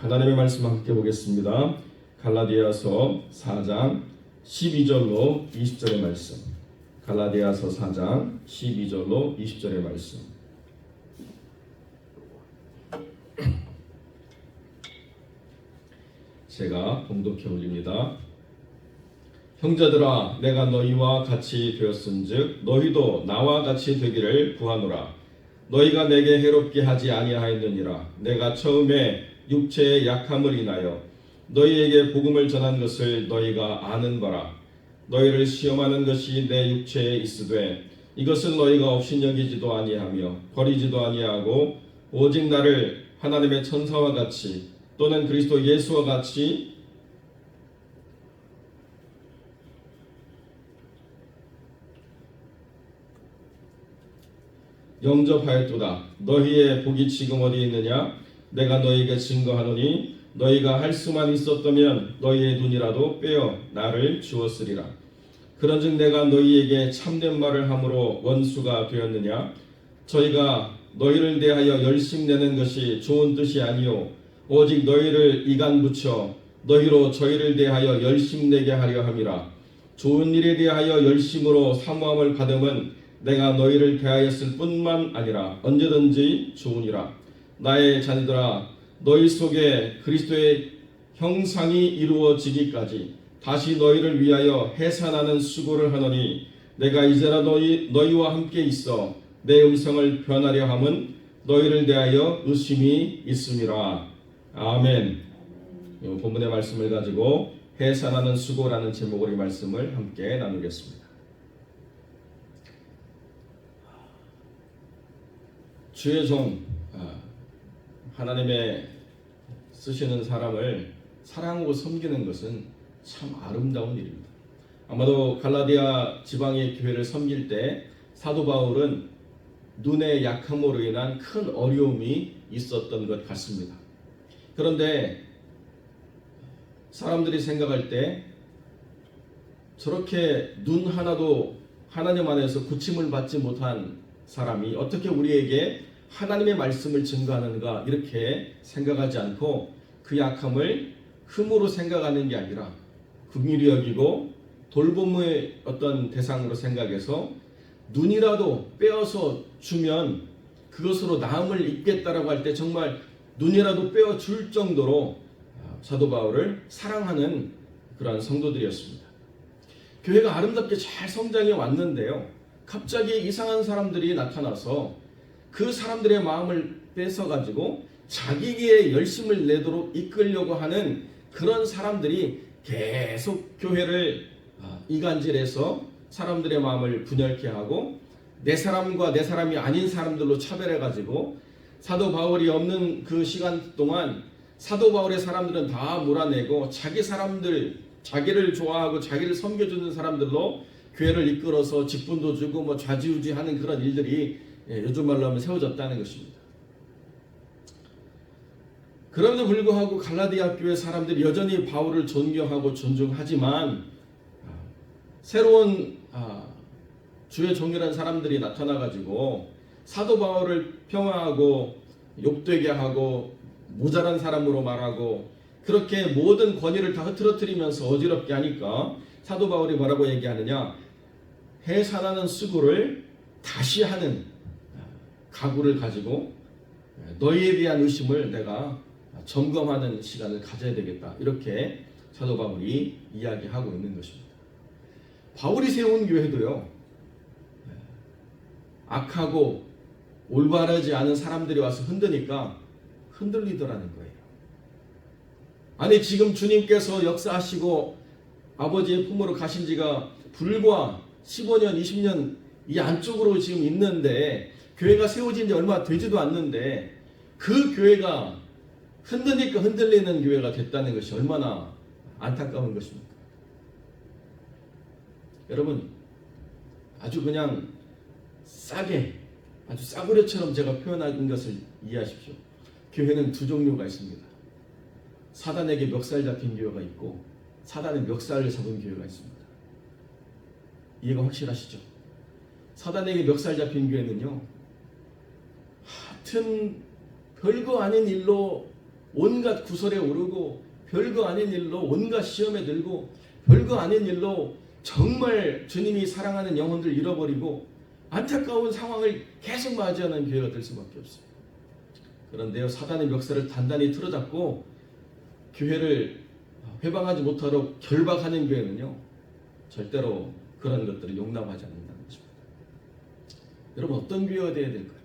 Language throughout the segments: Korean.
하나님의 말씀 함께 보겠습니다. 갈라디아서 4장 12절로 20절의 말씀. 갈라디아서 4장 12절로 20절의 말씀. 제가 봉독해 올립니다. 형제들아, 내가 너희와 같이 되었은즉 너희도 나와 같이 되기를 구하노라. 너희가 내게 해롭게 하지 아니하였느니라. 내가 처음에 육체의 약함을 인하여 너희에게 복음을 전한 것을 너희가 아는 바라. 너희를 시험하는 것이 내 육체에 있으되 이것은 너희가 업신여기지도 아니하며 버리지도 아니하고 오직 나를 하나님의 천사와 같이 또는 그리스도 예수와 같이 영접하였도다. 너희의 복이 지금 어디 있느냐? 내가 너희에게 증거하노니 너희가 할 수만 있었다면 너희의 눈이라도 빼어 나를 주었으리라. 그런즉 내가 너희에게 참된 말을 함으로 원수가 되었느냐? 저희가 너희를 대하여 열심내는 것이 좋은 뜻이 아니요 오직 너희를 이간 붙여 너희로 저희를 대하여 열심내게 하려 함이라. 좋은 일에 대하여 열심으로 사모함을 받음은 내가 너희를 대하였을 뿐만 아니라 언제든지 좋으니라. 나의 자녀들아, 너희 속에 그리스도의 형상이 이루어지기까지 다시 너희를 위하여 해산하는 수고를 하노니 내가 이제라 너희와 함께 있어 내 음성을 변하려 함은 너희를 대하여 의심이 있음이라. 아멘. 본문의 말씀을 가지고 해산하는 수고라는 제목으로 이 말씀을 함께 나누겠습니다. 주의 종 하나님의 쓰시는 사람을 사랑하고 섬기는 것은 참 아름다운 일입니다. 아마도 갈라디아 지방의 교회를 섬길 때 사도 바울은 눈의 약함으로 인한 큰 어려움이 있었던 것 같습니다. 그런데 사람들이 생각할 때 저렇게 눈 하나도 하나님 안에서 고침을 받지 못한 사람이 어떻게 우리에게 하나님의 말씀을 증거하는가 이렇게 생각하지 않고 그 약함을 흠으로 생각하는 게 아니라 긍휼히 여기고 돌봄의 어떤 대상으로 생각해서 눈이라도 빼어서 주면 그것으로 나음을 입겠다라고 할 때 정말 눈이라도 빼어 줄 정도로 사도 바울을 사랑하는 그러한 성도들이었습니다. 교회가 아름답게 잘 성장해 왔는데요, 갑자기 이상한 사람들이 나타나서 그 사람들의 마음을 뺏어가지고 자기에게 열심을 내도록 이끌려고 하는 그런 사람들이 계속 교회를 이간질해서 사람들의 마음을 분열케 하고 내 사람과 내 사람이 아닌 사람들로 차별해가지고 사도 바울이 없는 그 시간 동안 사도 바울의 사람들은 다 몰아내고 자기 사람들, 자기를 좋아하고 자기를 섬겨주는 사람들로 교회를 이끌어서 직분도 주고 뭐 좌지우지하는 그런 일들이 요즘 말로 하면 세워졌다는 것입니다. 그럼에도 불구하고 갈라디아 교회 사람들이 여전히 바울을 존경하고 존중하지만 새로운 주의 종이라는 사람들이 나타나가지고 사도 바울을 평화하고 욕되게 하고 모자란 사람으로 말하고 그렇게 모든 권위를 다 흐트러뜨리면서 어지럽게 하니까 사도 바울이 뭐라고 얘기하느냐? 해산하는 수고를 다시 하는 각오를 가지고 너희에 대한 의심을 내가 점검하는 시간을 가져야 되겠다. 이렇게 사도 바울이 이야기하고 있는 것입니다. 바울이 세운 교회도요, 악하고 올바르지 않은 사람들이 와서 흔드니까 흔들리더라는 거예요. 아니 지금 주님께서 역사하시고 아버지의 품으로 가신 지가 불과 15년, 20년 이 안쪽으로 지금 있는데 교회가 세워진 지 얼마 되지도 않는데 그 교회가 흔드니까 흔들리는 교회가 됐다는 것이 얼마나 안타까운 것입니까? 여러분, 아주 그냥 싸게, 아주 싸구려처럼 제가 표현한 것을 이해하십시오. 교회는 두 종류가 있습니다. 사단에게 멱살 잡힌 교회가 있고 사단의 멱살을 잡은 교회가 있습니다. 이해가 확실하시죠? 사단에게 멱살 잡힌 교회는요, 하여튼 별거 아닌 일로 온갖 구설에 오르고 별거 아닌 일로 온갖 시험에 들고 별거 아닌 일로 정말 주님이 사랑하는 영혼들 잃어버리고 안타까운 상황을 계속 맞이하는 교회가 될 수밖에 없어요. 그런데요, 사단의 멱살을 단단히 틀어잡고 교회를 회방하지 못하도록 결박하는 교회는요, 절대로 그런 것들을 용납하지 않는다는 것입니다. 여러분, 어떤 교회가 되어야 될까요?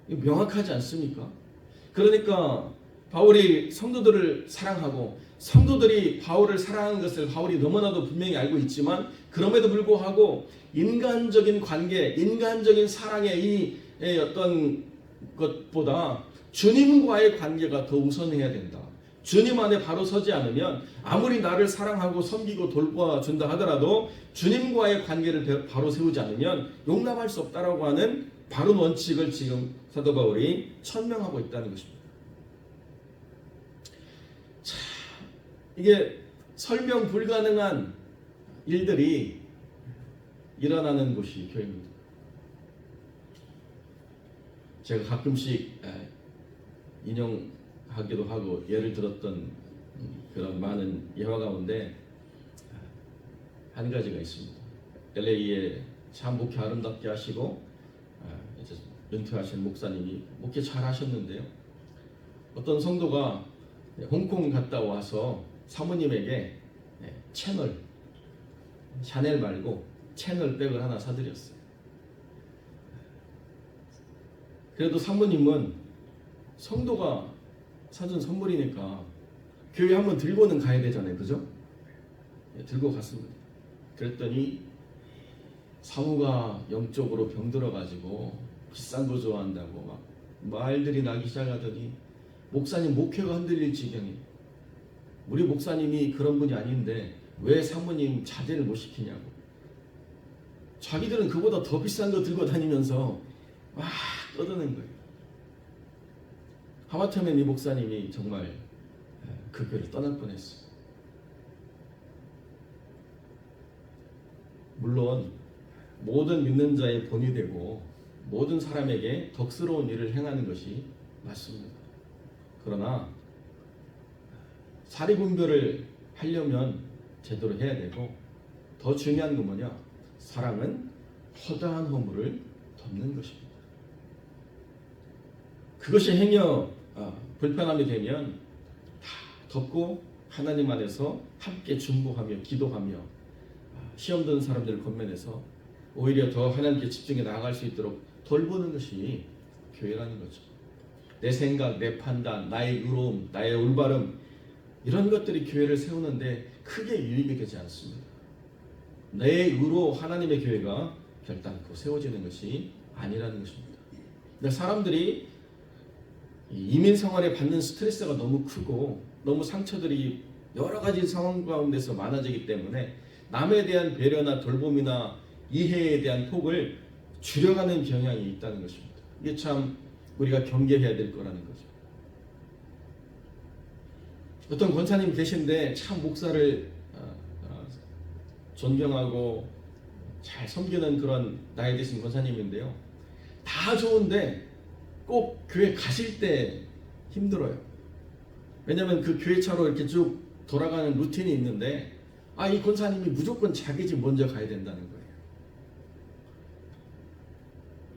명확하지 않습니까? 그러니까 바울이 성도들을 사랑하고 성도들이 바울을 사랑하는 것을 바울이 너무나도 분명히 알고 있지만 그럼에도 불구하고 인간적인 관계, 인간적인 사랑의 이 어떤 것보다 주님과의 관계가 더 우선해야 된다. 주님 안에 바로 서지 않으면 아무리 나를 사랑하고 섬기고 돌봐준다 하더라도 주님과의 관계를 바로 세우지 않으면 용납할 수 없다라고 하는 바른 원칙을 지금 사도 바울이 천명하고 있다는 것입니다. 자, 이게 설명 불가능한 일들이 일어나는 곳이 교회입니다. 제가 가끔씩 인용하기도 하고 예를 들었던 그런 많은 예화 가운데 한 가지가 있습니다. LA에 참 목회 아름답게 하시고 이제 은퇴하신 목사님이 목회 잘 하셨는데요. 어떤 성도가 홍콩 갔다 와서 사모님에게 채널, 샤넬 말고 채널백을 하나 사드렸어요. 그래도 사모님은 성도가 사준 선물이니까 교회 한번 들고는 가야 되잖아요. 그죠? 들고 갔습니다. 그랬더니 사모가 영적으로 병들어가지고 비싼 거 좋아한다고 막 말들이 나기 시작하더니 목사님 목회가 흔들릴 지경이, 우리 목사님이 그런 분이 아닌데 왜 사모님 자제를 못 시키냐고. 자기들은 그보다 더 비싼 거 들고 다니면서 막 떠드는 거예요. 하마터면 이 목사님이 정말 그 교회를 떠날 뻔했어요. 물론 모든 믿는 자의 본이 되고 모든 사람에게 덕스러운 일을 행하는 것이 맞습니다. 그러나 사리분별을 하려면 제대로 해야 되고, 더 중요한 건 뭐냐? 사랑은 허다한 허물을 덮는 것입니다. 그것이 행여 불편함이 되면 다 덮고 하나님 안에서 함께 중보하며 기도하며 시험 드는 사람들을 권면해서 오히려 더 하나님께 집중해 나아갈 수 있도록 돌보는 것이 교회라는 거죠. 내 생각, 내 판단, 나의 의로움, 나의 올바름, 이런 것들이 교회를 세우는데 크게 유익이 되지 않습니다. 내 의로 하나님의 교회가 결단코 세워지는 것이 아니라는 것입니다. 근데 사람들이 이민 생활에 받는 스트레스가 너무 크고 너무 상처들이 여러 가지 상황 가운데서 많아지기 때문에 남에 대한 배려나 돌봄이나 이해에 대한 폭을 줄여가는 경향이 있다는 것입니다. 이게 참 우리가 경계해야 될 거라는 거죠. 어떤 권사님 계신데 참 목사를 존경하고 잘 섬기는 그런 나이 드신 권사님인데요. 다 좋은데 꼭 교회 가실 때 힘들어요. 왜냐하면 그 교회 차로 이렇게 쭉 돌아가는 루틴이 있는데 이 권사님이 무조건 자기 집 먼저 가야 된다는 거예요.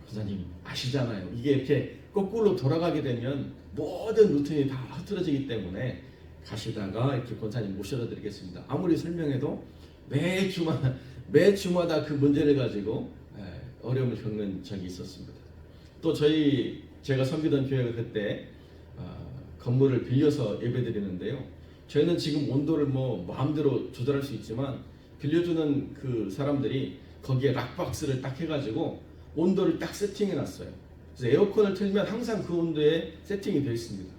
권사님 아시잖아요. 이게 이렇게 거꾸로 돌아가게 되면 모든 루틴이 다 흐트러지기 때문에 가시다가 이렇게 권사님 모셔다 드리겠습니다. 아무리 설명해도 매주마다 그 문제를 가지고 어려움을 겪는 적이 있었습니다. 또 제가 섬기던 교회가 그때 건물을 빌려서 예배드리는데요. 저희는 지금 온도를 마음대로 조절할 수 있지만 빌려주는 그 사람들이 거기에 락박스를 딱 해가지고 온도를 딱 세팅해 놨어요. 그래서 에어컨을 틀면 항상 그 온도에 세팅이 되어 있습니다.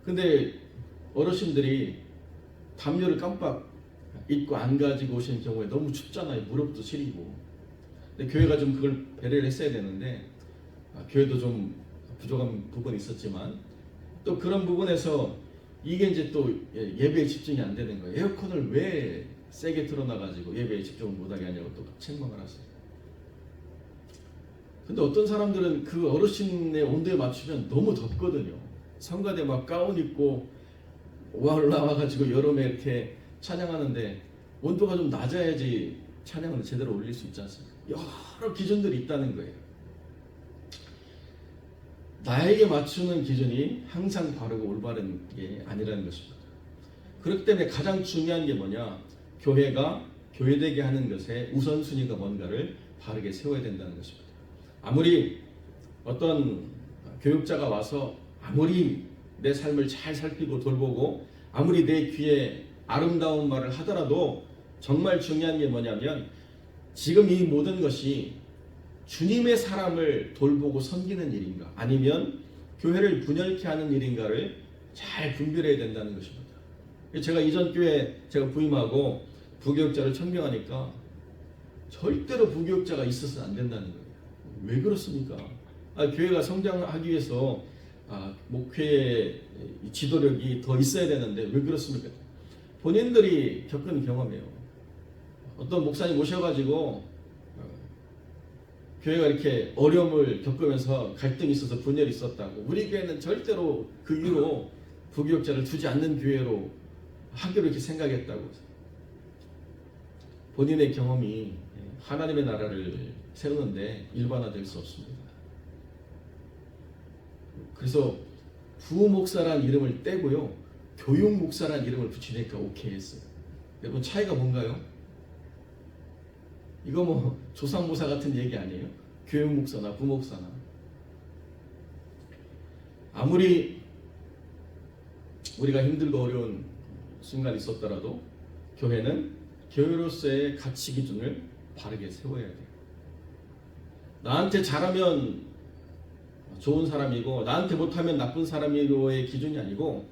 근데 어르신들이 담요를 깜빡 입고 안 가지고 오시는 경우에 너무 춥잖아요. 무릎도 시리고. 근데 교회가 좀 그걸 배려를 했어야 되는데 교회도 좀 부족한 부분이 있었지만 또 그런 부분에서 이게 이제 또 예배에 집중이 안 되는 거예요. 에어컨을 왜 세게 틀어놔가지고 예배에 집중을 못하게 하냐고 또 책망을 하세요. 근데 어떤 사람들은 그 어르신의 온도에 맞추면 너무 덥거든요. 성가대 막 가운 입고 올라와가지고 여름에 이렇게 찬양하는데 온도가 좀 낮아야지 찬양을 제대로 올릴 수 있지 않습니까? 여러 기준들이 있다는 거예요. 나에게 맞추는 기준이 항상 바르고 올바른 게 아니라는 것입니다. 그렇기 때문에 가장 중요한 게 뭐냐? 교회가 교회되게 하는 것에 우선순위가 뭔가를 바르게 세워야 된다는 것입니다. 아무리 어떤 교육자가 와서 아무리 내 삶을 잘 살피고 돌보고 아무리 내 귀에 아름다운 말을 하더라도 정말 중요한 게 뭐냐면 지금 이 모든 것이 주님의 사람을 돌보고 섬기는 일인가 아니면 교회를 분열케 하는 일인가를 잘 분별해야 된다는 것입니다. 제가 이전 교회 제가 부임하고 부교육자를 천명하니까 절대로 부교육자가 있어서는 안 된다는 거예요. 왜 그렇습니까? 교회가 성장하기 위해서 목회의 지도력이 더 있어야 되는데 왜 그렇습니까? 본인들이 겪은 경험이에요. 어떤 목사님 오셔가지고 교회가 이렇게 어려움을 겪으면서 갈등이 있어서 분열이 있었다고. 우리 교회는 절대로 그 이후로 부교육자를 두지 않는 교회로 하기로 이렇게 생각했다고. 본인의 경험이 하나님의 나라를 세우는데 일반화될 수 없습니다. 그래서 부목사라는 이름을 떼고요 교육목사라는 이름을 붙이니까 오케이 했어요. 여러분 차이가 뭔가요? 이거 뭐 조상모사 같은 얘기 아니에요? 교육목사나 부목사나. 아무리 우리가 힘들고 어려운 순간이 있었더라도 교회는 교회로서의 가치 기준을 바르게 세워야 돼요. 나한테 잘하면 좋은 사람이고 나한테 못하면 나쁜 사람이로의 기준이 아니고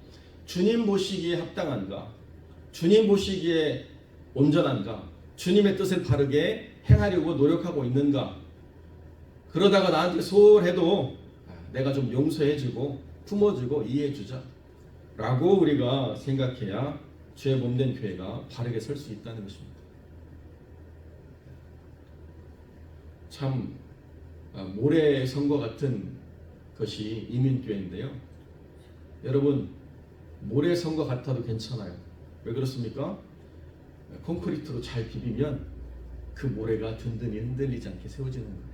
주님 보시기에 합당한가, 주님 보시기에 온전한가, 주님의 뜻을 바르게 행하려고 노력하고 있는가. 그러다가 나한테 소홀해도 내가 좀 용서해주고 품어주고 이해해주자 라고 우리가 생각해야 주의 몸된 교회가 바르게 설 수 있다는 것입니다. 참 모래성과 같은 것이 이민교회인데요. 여러분 모래성과 같아도 괜찮아요. 왜 그렇습니까? 콘크리트로 잘 비비면 그 모래가 든든히 흔들리지 않게 세워지는 거예요.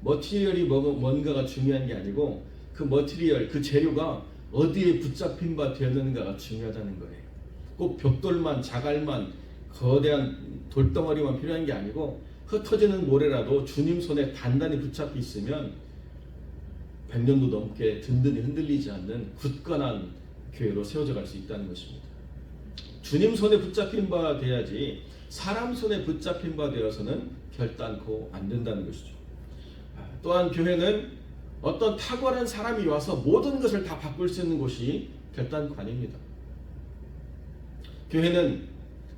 머티리얼이 뭔가가 중요한 게 아니고 그 머티리얼, 그 재료가 어디에 붙잡힌 바 되었는가가 중요하다는 거예요. 꼭 벽돌만, 자갈만, 거대한 돌덩어리만 필요한 게 아니고 흩어지는 모래라도 주님 손에 단단히 붙잡혀 있으면 100년도 넘게 든든히 흔들리지 않는 굳건한 교회로 세워져 갈 수 있다는 것입니다. 주님 손에 붙잡힌 바 돼야지 사람 손에 붙잡힌 바 되어서는 결단코 안 된다는 것이죠. 또한 교회는 어떤 탁월한 사람이 와서 모든 것을 다 바꿀 수 있는 곳이 결단코 아닙니다. 교회는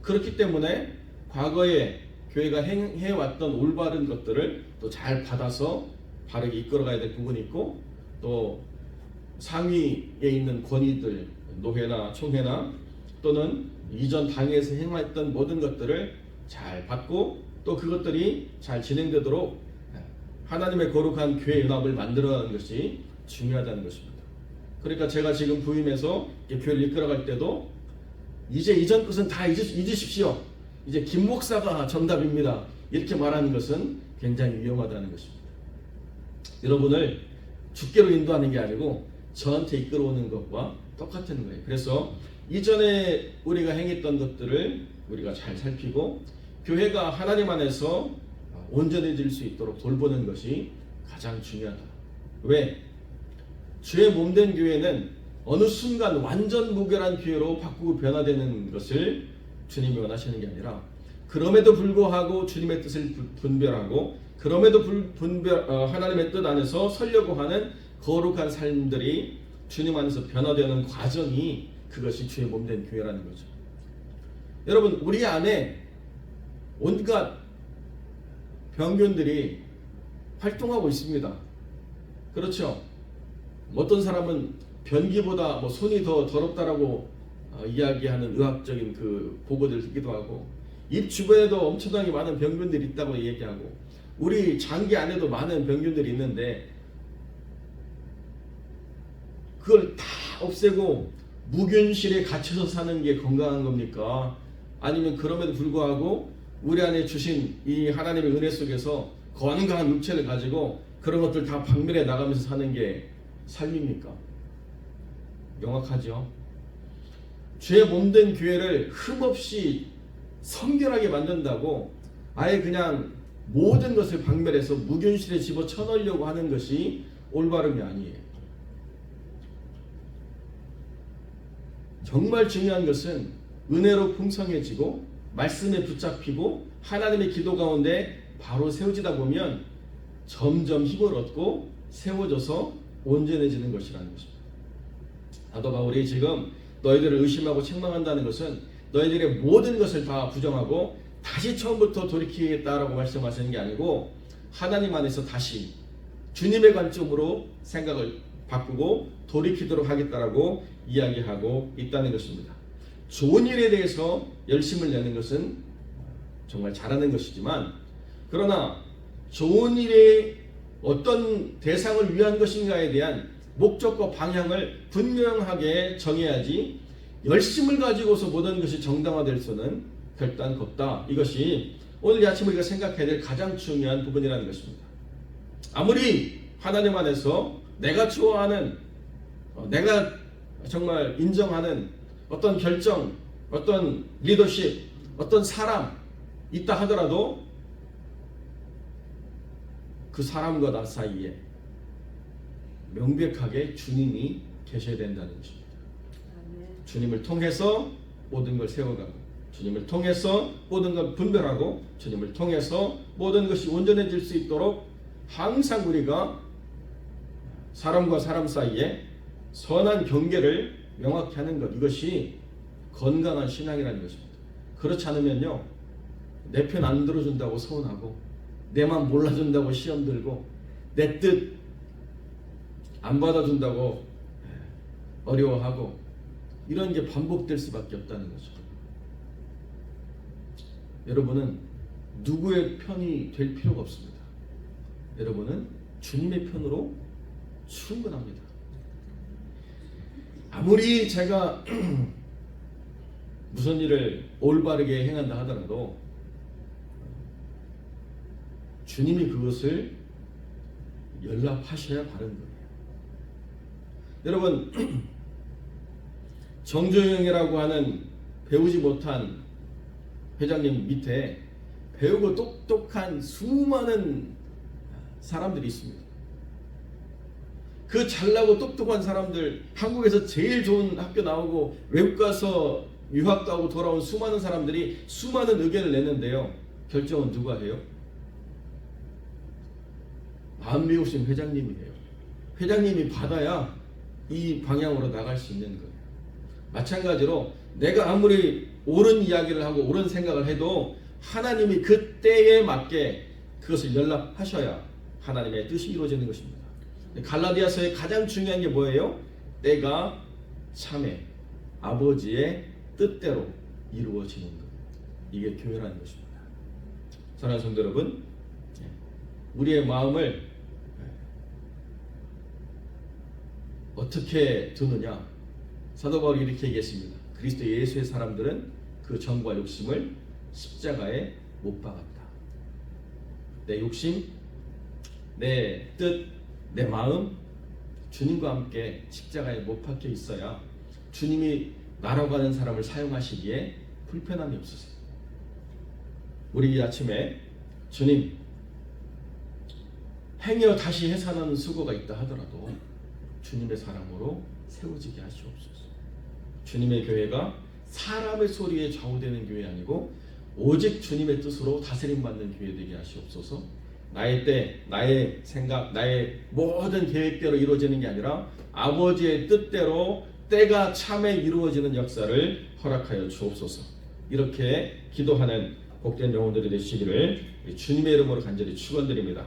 그렇기 때문에 과거에 교회가 해왔던 올바른 것들을 또 잘 받아서 바르게 이끌어가야 될 부분이 있고 또 상위에 있는 권위들, 노회나 총회나 또는 이전 당에서 행했던 모든 것들을 잘 받고 또 그것들이 잘 진행되도록 하나님의 거룩한 교회 연합을 만들어가는 것이 중요하다는 것입니다. 그러니까 제가 지금 부임해서 교회를 이끌어갈 때도 이제 이전 것은 다 잊으십시오. 이제 김 목사가 정답입니다. 이렇게 말하는 것은 굉장히 위험하다는 것입니다. 여러분을 주께로 인도하는 게 아니고 저한테 이끌어오는 것과 똑같은 거예요. 그래서 이전에 우리가 행했던 것들을 우리가 잘 살피고 교회가 하나님 안에서 온전해질 수 있도록 돌보는 것이 가장 중요하다. 왜? 주의 몸된 교회는 어느 순간 완전 무결한 교회로 바꾸고 변화되는 것을 주님이 원하시는 게 아니라 그럼에도 불구하고 주님의 뜻을 분별하고 그럼에도 하나님의 뜻 안에서 서려고 하는 거룩한 삶들이 주님 안에서 변화되는 과정이 그것이 주의 몸된 교회라는 거죠. 여러분 우리 안에 온갖 병균들이 활동하고 있습니다. 그렇죠? 어떤 사람은 변기보다 손이 더 더럽다라고 이야기하는 의학적인 그 보고들을 듣기도 하고 입 주변에도 엄청나게 많은 병균들이 있다고 얘기하고 우리 장기 안에도 많은 병균들이 있는데 그걸 다 없애고 무균실에 갇혀서 사는 게 건강한 겁니까? 아니면 그럼에도 불구하고 우리 안에 주신 이 하나님의 은혜 속에서 건강한 육체를 가지고 그런 것들 다 박멸해 나가면서 사는 게 삶입니까? 명확하죠. 죄 몸된 교회를 흠없이 성결하게 만든다고 아예 그냥 모든 것을 박멸해서 무균실에 집어쳐넣으려고 하는 것이 올바름이 아니에요. 정말 중요한 것은 은혜로 풍성해지고 말씀에 붙잡히고 하나님의 기도 가운데 바로 세워지다 보면 점점 힘을 얻고 세워져서 온전해지는 것이라는 것입니다. 사도 바울이 지금 너희들을 의심하고 책망한다는 것은 너희들의 모든 것을 다 부정하고 다시 처음부터 돌이키겠다라고 말씀하시는 게 아니고 하나님 안에서 다시 주님의 관점으로 생각을 바꾸고 돌이키도록 하겠다라고 이야기하고 있다는 것입니다. 좋은 일에 대해서 열심을 내는 것은 정말 잘하는 것이지만 그러나 좋은 일의 어떤 대상을 위한 것인가에 대한 목적과 방향을 분명하게 정해야지 열심을 가지고서 모든 것이 정당화될 수는 결단 없다. 이것이 오늘 아침 우리가 생각해야 될 가장 중요한 부분이라는 것입니다. 아무리 하나님 안에서 내가 좋아하는 내가 정말 인정하는 어떤 결정, 어떤 리더십, 어떤 사람 있다 하더라도 그 사람과 나 사이에 명백하게 주님이 계셔야 된다는 것입니다. 주님을 통해서 모든 걸 세워가고 주님을 통해서 모든 걸 분별하고 주님을 통해서 모든 것이 온전해질 수 있도록 항상 우리가 사람과 사람 사이에 선한 경계를 명확히 하는 것, 이것이 건강한 신앙이라는 것입니다. 그렇지 않으면요, 내 편 안 들어준다고 서운하고 내 맘 몰라준다고 시험 들고 내 뜻 안 받아준다고 어려워하고 이런 게 반복될 수밖에 없다는 거죠. 여러분은 누구의 편이 될 필요가 없습니다. 여러분은 주님의 편으로 충분합니다. 아무리 제가 무슨 일을 올바르게 행한다 하더라도 주님이 그것을 연락하셔야 바른 거예요. 여러분, 정주영이라고 하는 배우지 못한 회장님 밑에 배우고 똑똑한 수많은 사람들이 있습니다. 그 잘나고 똑똑한 사람들, 한국에서 제일 좋은 학교 나오고 외국 가서 유학 가고 돌아온 수많은 사람들이 수많은 의견을 내는데요, 결정은 누가 해요? 마음 배우신 회장님이 해요. 회장님이 받아야 이 방향으로 나갈 수 있는 거예요. 마찬가지로 내가 아무리 옳은 이야기를 하고 옳은 생각을 해도 하나님이 그때에 맞게 그것을 연락하셔야 하나님의 뜻이 이루어지는 것입니다. 갈라디아서의 가장 중요한 게 뭐예요? 때가 참에 아버지의 뜻대로 이루어지는 것. 이게 교회라는 것입니다. 사랑하는 성도 여러분, 우리의 마음을 어떻게 두느냐? 사도 바울이 이렇게 얘기했습니다. 그리스도 예수의 사람들은 그 정과 욕심을 십자가에 못 박았다. 내 욕심, 내 뜻, 내 마음 주님과 함께 십자가에 못 박혀 있어야 주님이 나라고 하는 사람을 사용하시기에 불편함이 없으세요. 우리 이 아침에 주님, 행여 다시 해산하는 수고가 있다 하더라도 주님의 사람으로 세워지게 하시옵소서. 주님의 교회가 사람의 소리에 좌우되는 교회 아니고 오직 주님의 뜻으로 다스림받는 교회 되게 하시옵소서. 나의 때, 나의 생각, 나의 모든 계획대로 이루어지는 게 아니라 아버지의 뜻대로 때가 참에 이루어지는 역사를 허락하여 주옵소서. 이렇게 기도하는 복된 영혼들이 되시기를 주님의 이름으로 간절히 축원드립니다.